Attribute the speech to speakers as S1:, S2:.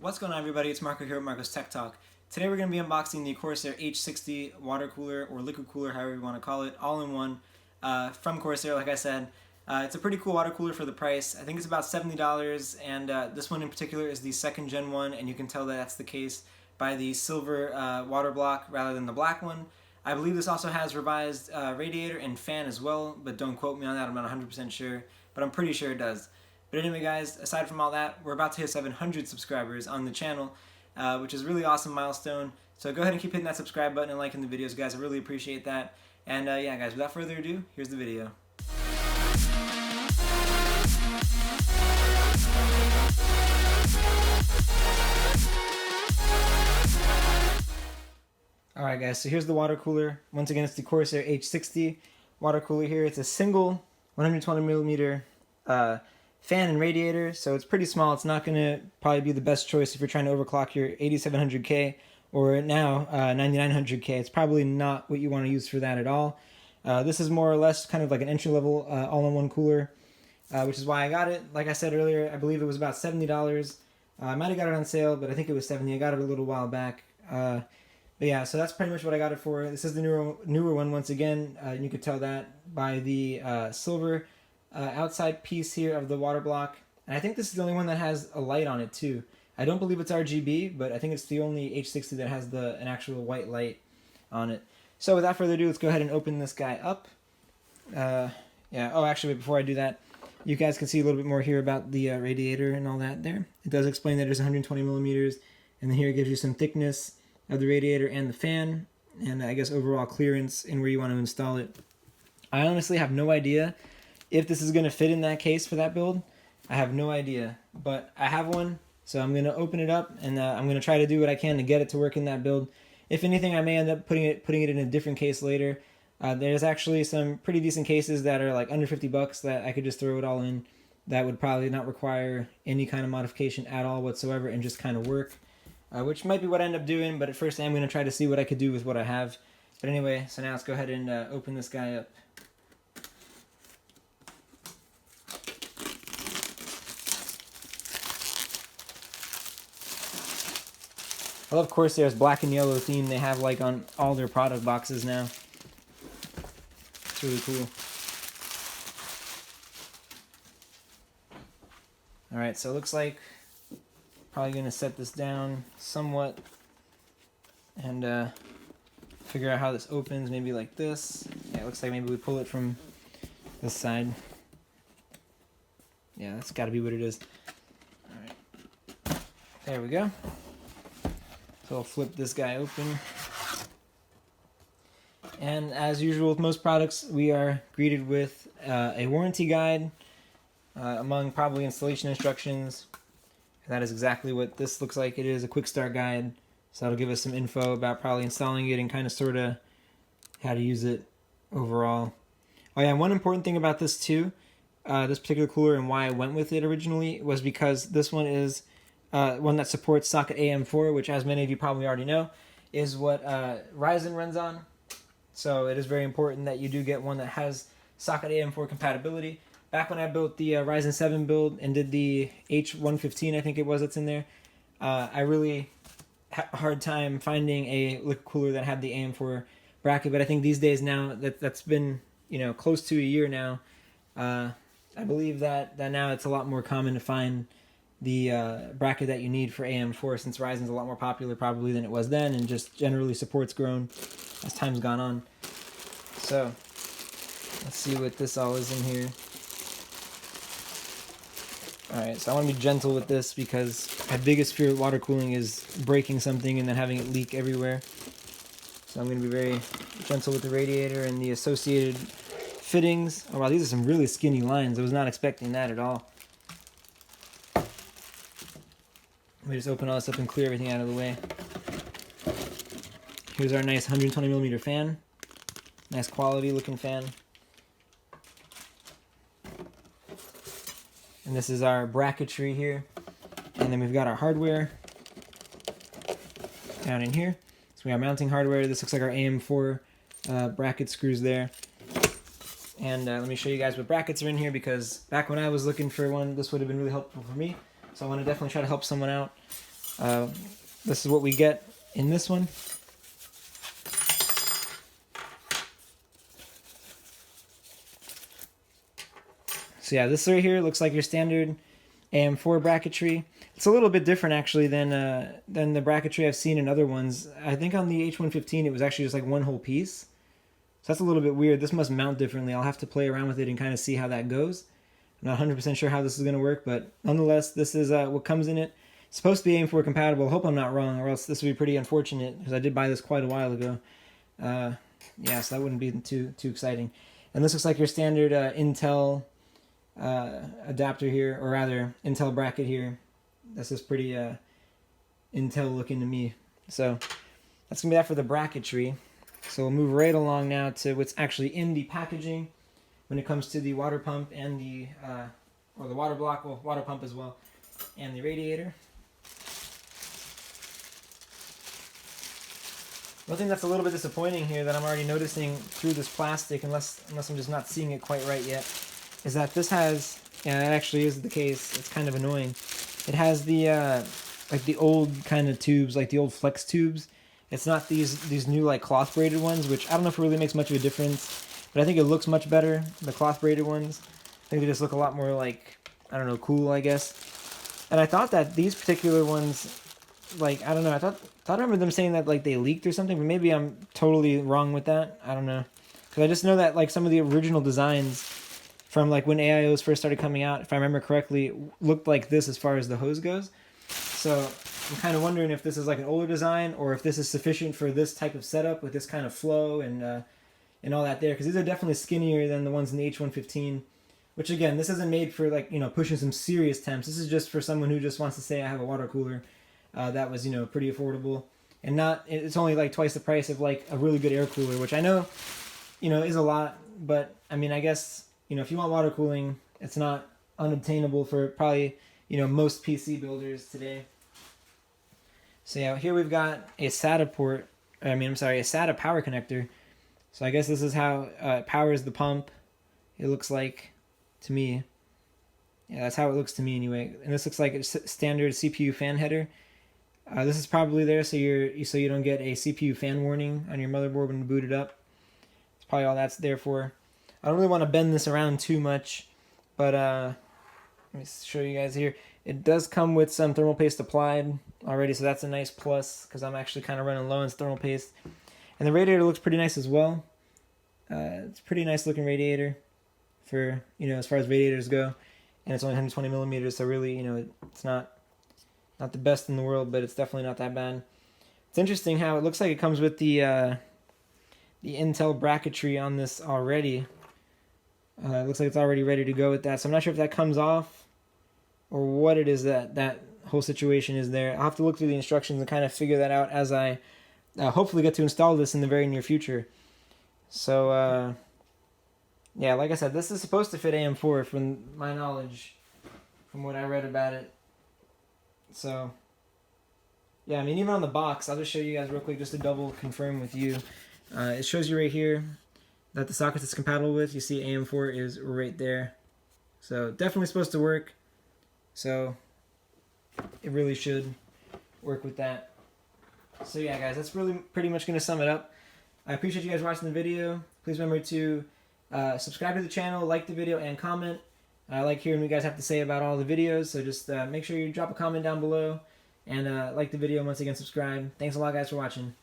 S1: What's going on, everybody? It's Marco here at Marco's Tech Talk. Today we're going to be unboxing the Corsair H60 water cooler, or liquid cooler, however you want to call it, all in one, from Corsair, like I said. It's a pretty cool water cooler for the price. I think it's about $70, and this one in particular is the second gen one, and you can tell that that's the case by the silver water block rather than the black one. I believe this also has revised radiator and fan as well, but don't quote me on that, I'm not 100% sure, but I'm pretty sure it does. But anyway, guys, aside from all that, we're about to hit 700 subscribers on the channel, which is a really awesome milestone. So go ahead and keep hitting that subscribe button and liking the videos, guys. I really appreciate that. And yeah, guys, without further ado, here's the video. Alright, guys, so here's the water cooler. Once again, it's the Corsair H60 water cooler here. It's a single 120mm fan and radiator, so it's pretty small. It's not going to probably be the best choice if you're trying to overclock your 8700K or now 9900K. It's probably not what you want to use for that at all. This is more or less kind of like an entry-level all-in-one cooler, which is why I got it. Like I said earlier, I believe it was about $70. I might have got it on sale, but I think it was $70. I got it a little while back. But yeah, so that's pretty much what I got it for. This is the newer one once again. You could tell that by the silver outside piece here of the water block. And I think this is the only one that has a light on it too. I don't believe it's RGB, but I think it's the only H60 that has an actual white light on it. So without further ado, let's go ahead and open this guy up. Yeah. Oh, actually, before I do that, you guys can see a little bit more here about the radiator and all that there. It does explain that it's 120mm, and then here it gives you some thickness of the radiator and the fan, and I guess overall clearance and where you want to install it. I honestly have no idea if this is going to fit in that case for that build. I have no idea, but I have one, so I'm going to open it up, and I'm going to try to do what I can to get it to work in that build. If anything, I may end up putting it in a different case later. There's actually some pretty decent cases that are like under $50 that I could just throw it all in. That would probably not require any kind of modification at all whatsoever and just kind of work, which might be what I end up doing, but at first I'm going to try to see what I could do with what I have. But anyway, so now let's go ahead and open this guy up. I love Corsair's black and yellow theme they have like on all their product boxes now. It's really cool. Alright, so it looks like probably going to set this down somewhat and figure out how this opens, maybe like this. Yeah, it looks like maybe we pull it from this side. Yeah, that's got to be what it is. Alright, there we go. So I'll flip this guy open. And as usual with most products, we are greeted with a warranty guide among probably installation instructions. And that is exactly what this looks like. It is a quick start guide. So that'll give us some info about probably installing it and kind of sort of how to use it overall. Oh yeah, and one important thing about this too, this particular cooler and why I went with it originally was because this one is one that supports socket AM4, which, as many of you probably already know, is what Ryzen runs on. So it is very important that you do get one that has socket AM4 compatibility. Back when I built the Ryzen 7 build and did the H115, I think it was, that's in there, I really had a hard time finding a liquid cooler that had the AM4 bracket. But I think these days now, that's been close to a year now, I believe that now it's a lot more common to find the bracket that you need for AM4, since Ryzen's a lot more popular probably than it was then, and just generally support's grown as time's gone on. So let's see what this all is in here. Alright, so I want to be gentle with this because my biggest fear with water cooling is breaking something and then having it leak everywhere. So I'm going to be very gentle with the radiator and the associated fittings. Oh wow, these are some really skinny lines. I was not expecting that at all. Let me just open all this up and clear everything out of the way. Here's our nice 120mm fan. Nice quality looking fan. And this is our bracketry here. And then we've got our hardware down in here. So we have mounting hardware. This looks like our AM4 bracket screws there. And let me show you guys what brackets are in here, because back when I was looking for one, this would have been really helpful for me. So I want to definitely try to help someone out. This is what we get in this one. So yeah, this right here looks like your standard AM4 bracketry. It's a little bit different actually than the bracketry I've seen in other ones. I think on the H115 it was actually just like one whole piece. So that's a little bit weird. This must mount differently. I'll have to play around with it and kind of see how that goes. I'm not 100% sure how this is going to work, but nonetheless, this is what comes in it. It's supposed to be AM4 compatible. I hope I'm not wrong, or else this would be pretty unfortunate, because I did buy this quite a while ago. Yeah, so that wouldn't be too exciting. And this looks like your standard Intel adapter here, or rather, Intel bracket here. This is pretty Intel looking to me. So that's going to be that for the bracketry. So we'll move right along now to what's actually in the packaging when it comes to the water pump and the, or the water block, well, water pump as well, and the radiator. One thing that's a little bit disappointing here that I'm already noticing through this plastic, unless I'm just not seeing it quite right yet, is that this has, yeah, that actually is the case. It's kind of annoying. It has the like the old kind of tubes, like the old flex tubes. It's not these new like cloth braided ones, which I don't know if it really makes much of a difference, but I think it looks much better. The cloth braided ones, I think they just look a lot more like, I don't know, cool, I guess. And I thought that these particular ones, like, I don't know, I thought I remember them saying that like they leaked or something, but maybe I'm totally wrong with that. I don't know, because I just know that like some of the original designs from like when AIOs first started coming out, if I remember correctly, looked like this as far as the hose goes. So I'm kind of wondering if this is like an older design, or if this is sufficient for this type of setup with this kind of flow and all that there, because these are definitely skinnier than the ones in the H115. Which again, this isn't made for like, you know, pushing some serious temps. This is just for someone who just wants to say I have a water cooler that was, you know, pretty affordable, and not, it's only like twice the price of like a really good air cooler, which I know, you know, is a lot. But I mean, I guess, you know, if you want water cooling, it's not unobtainable for probably, you know, most PC builders today. So yeah, here we've got a SATA port. A SATA power connector. So I guess this is how it powers the pump. It looks like to me. Yeah, that's how it looks to me anyway. And this looks like a standard CPU fan header. This is probably there so you don't get a CPU fan warning on your motherboard when you boot it up. It's probably all that's there for. I don't really want to bend this around too much, but let me show you guys here. It does come with some thermal paste applied already, so that's a nice plus, because I'm actually kind of running low on thermal paste. And the radiator looks pretty nice as well. It's a pretty nice looking radiator for, you know, as far as radiators go. And it's only 120 millimeters, so really, you know, it's not the best in the world, but it's definitely not that bad. It's interesting how it looks like it comes with the Intel bracketry on this already. It looks like it's already ready to go with that. So I'm not sure if that comes off or what it is that whole situation is there. I'll have to look through the instructions and kind of figure that out as I hopefully get to install this in the very near future. So, yeah, like I said, this is supposed to fit AM4 from my knowledge, from what I read about it. So, yeah, I mean, even on the box, I'll just show you guys real quick just to double confirm with you. It shows you right here that the sockets it's compatible with. You see AM4 is right there. So, definitely supposed to work. So, it really should work with that. So, yeah, guys, that's really pretty much going to sum it up. I appreciate you guys watching the video. Please remember to subscribe to the channel, like the video, and comment. I like hearing what you guys have to say about all the videos, so just make sure you drop a comment down below, and like the video, once again subscribe. Thanks a lot, guys, for watching.